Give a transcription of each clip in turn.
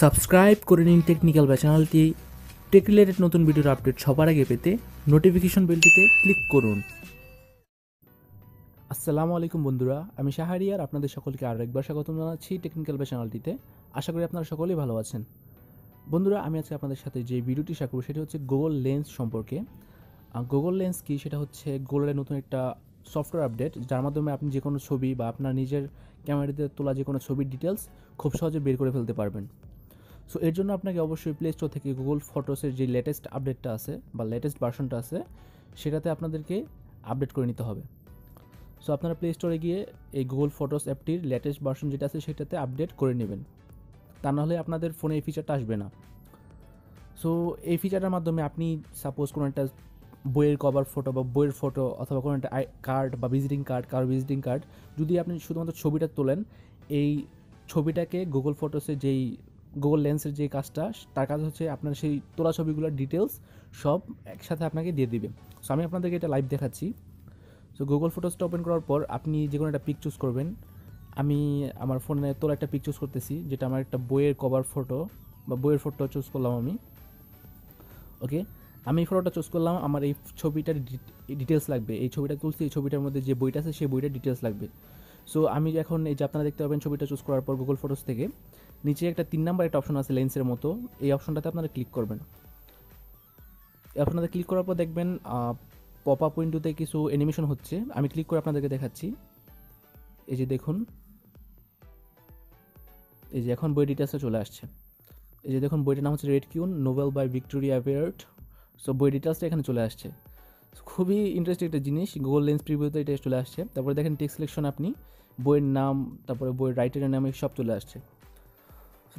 Subscribe করে নিন technical বা চ্যানেলটি টেক রিলেটেড নতুন ভিডিওর আপডেট সবার আগে পেতে নোটিফিকেশন বেলটিতে ক্লিক করুন। আসসালামু আলাইকুম বন্ধুরা, আমি শাহরিয়ার আপনাদের সকলকে আরও একবার স্বাগতম জানাচ্ছি টেকনিক্যাল বা চ্যানেলটিতে। আশা করি আপনারা সকলেই ভালো আছেন। বন্ধুরা, আমি আজকে আপনাদের সাথে যে ভিডিওটি শেয়ার করব সেটি হচ্ছে গুগল লেন্স সম্পর্কে। গুগল লেন্স কি, সেটা হচ্ছে গুগলের নতুন একটা সফটওয়্যার আপডেট, যার মাধ্যমে আপনি যে কোনো ছবি বা আপনার নিজের ক্যামেরাতে তোলা যে কোনো ছবির ডিটেলস খুব সহজে বের করে ফেলতে পারবেন। সো এর জন্য আপনাকে অবশ্যই প্লে স্টোর থেকে গুগল ফটোসের যে লেটেস্ট আপডেটটা আছে বা লেটেস্ট ভার্সনটা আছে সেটাতে আপনাদেরকে আপডেট করে নিতে হবে। সো আপনারা প্লে স্টোরে গিয়ে এই গুগল ফটোস অ্যাপটির লেটেস্ট ভার্সন যেটা আছে সেটাতে আপডেট করে নেবেন, তা নাহলে আপনাদের ফোনে এই ফিচারটা আসবে না। সো এই ফিচারটার মাধ্যমে আপনি সাপোজ কোনো একটা বইয়ের কভার ফটো বা বইয়ের ফটো অথবা কোনো একটা কার্ড বা ভিজিটিং কার্ড, কারো ভিজিটিং কার্ড, যদি আপনি শুধুমাত্র ছবিটা তোলেন, এই ছবিটাকে গুগল ফটোসের যেই গুগল লেন্সের যে কাজটা, তার কাজ হচ্ছে আপনার সেই তোলা ছবিগুলোর ডিটেলস সব একসাথে আপনাকে দিয়ে দিবে। সো আমি আপনাদেরকে এটা লাইভ দেখাচ্ছি। সো গুগল ফটোসটা ওপেন করার পর আপনি যে কোনো একটা পিক চুজ করবেন। আমি আমার ফোনে তোলা একটা পিক চুজ করতেছি, যেটা আমার একটা বইয়ের কভার ফটো বা বইয়ের ফটো চুজ করলাম আমি। ওকে, আমি এই ফটোটা চুজ করলাম। আমার এই ছবিটার ডিটেলস লাগবে, এই ছবিটা তুলছি, এই ছবিটার মধ্যে যে বইটা আছে সেই বইটার ডিটেলস লাগবে। সো আমি এখন এই যে আপনারা দেখতে পাবেন ছবিটা চুজ করার পর গুগল ফটোস থেকে নিচে একটা 3 নাম্বার একটা অপশন আছে লেন্সের মতো, এই অপশনটাতে আপনারা ক্লিক করবেন। এই অপশনটাতে ক্লিক করার পর দেখবেন পপ আপ উইন্ডোতে কিছু অ্যানিমেশন হচ্ছে। আমি ক্লিক করে আপনাদেরকে দেখাচ্ছি। এই যে দেখুন, এই যে এখন বই ডিটেলসে চলে আসছে। এই যে দেখুন, বইটার নাম হচ্ছে red queen novel by Victoria Aveyard. So বই ডিটেলসটা এখানে চলে আসছে। খুবই ইন্টারেস্টিং একটা জিনিস, গুগল লেন্স প্রিভিউতে এটা চলে আসছে। তারপরে দেখেন টেক্সট সিলেকশন, আপনি বইয়ের নাম, তারপরে বইয়ের রাইটারের নাম সব চলে আসছে।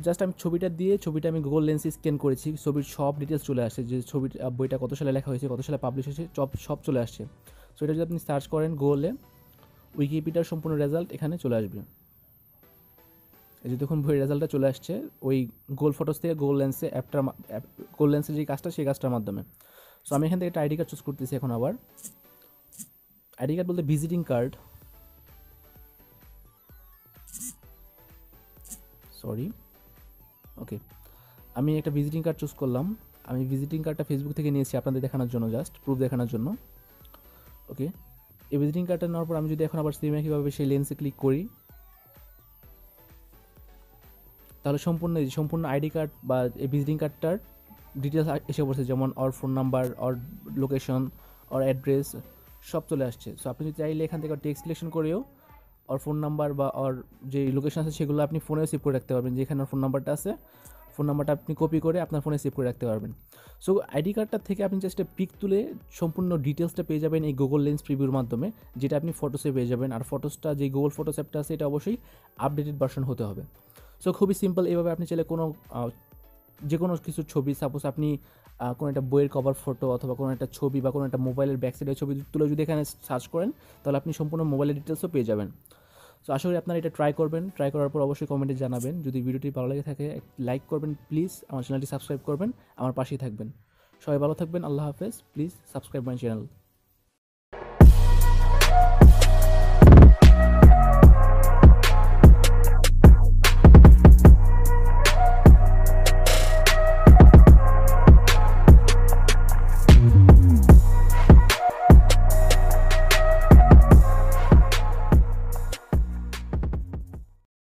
জাস্ট আমি ছবিটা দিয়ে ছবিটা আমি গুগল লেন্সে স্ক্যান করেছি, ছবির সব ডিটেলস চলে আসছে, যে ছবির বইটা কত সালে লেখা হয়েছে, কত সালে পাবলিশ হয়েছে, সব চলে আসছে। সো এটা যদি আপনি সার্চ করেন গুগলে, উইকিপিডিয়ার সম্পূর্ণ রেজাল্ট এখানে চলে আসবে। এই যে দেখুন, বইয়ের রেজাল্টটা চলে আসছে ওই গুগল ফটোস থেকে গুগল লেন্সে গুগল লেন্সের যে কাজটা, সেই কাজটার মাধ্যমে। সো আমি এখান থেকে একটা আইডি কার্ড চুজ করতেছি এখন। আবার আইডি কার্ড বলতে ভিজিটিং কার্ড, সরি। ওকে, আমি একটা ভিজিটিং কার্ড চুজ করলাম। আমি ভিজিটিং কার্ডটা ফেসবুক থেকে নিয়েছি আপনাদের দেখানোর জন্য, জাস্ট প্রুফ দেখানোর জন্য। ওকে, এই ভিজিটিং কার্ডটা নেওয়ার পর আমি যদি এখন আবার সেম একইভাবে সেই লেন্সে ক্লিক করি, তাহলে সম্পূর্ণ আইডি কার্ড বা এই ভিজিটিং কার্ডটার ডিটেলস এসে পড়ছে, যেমন ওর ফোন নাম্বার, ওর লোকেশন, ওর অ্যাড্রেস সব চলে আসছে। সো আপনি যদি চাইলে এখান থেকে টেক্সট সিলেকশন করেও ওর ফোন নাম্বার বা ওর যে লোকেশন আছে সেগুলো আপনি ফোনেও সেভ করে রাখতে পারবেন। যেখানে ওর ফোন নাম্বারটা আছে, ফোন নাম্বারটা আপনি কপি করে আপনার ফোনে সেভ করে রাখতে পারবেন। সো আইডি কার্ডটা থেকে আপনি জাস্ট পিক তুলে সম্পূর্ণ ডিটেলসটা পেয়ে যাবেন এই গুগল লেন্স প্রিভিউর মাধ্যমে, যেটা আপনি ফটোসে পেয়ে যাবেন। আর ফটোসটা যে গুগল ফটোস অ্যাপটা আছে, এটা অবশ্যই আপডেটেড ভার্সন হতে হবে। সো খুবই সিম্পল, এইভাবে আপনি চাইলে যে কোনো কিছু ছবি, সাপোজ আপনি কোনো একটা বইয়ের কভার ফটো অথবা কোনো একটা ছবি বা কোনো একটা মোবাইলের ব্যাক সাইডের ছবি তুলে যদি এখানে সার্চ করেন, তাহলে আপনি সম্পূর্ণ মোবাইলের ডিটেলসও পেয়ে যাবেন। সো আশা করি আপনারা এটা ট্রাই করবেন। ট্রাই করার পর অবশ্যই কমেন্টে জানাবেন। যদি ভিডিওটি ভালো লেগে থাকে লাইক করবেন প্লিজ, আমার চ্যানেলটি সাবস্ক্রাইব করবেন, আমার পাশেই থাকবেন। সবাই ভালো থাকবেন, আল্লাহ হাফেজ। Please subscribe my channel.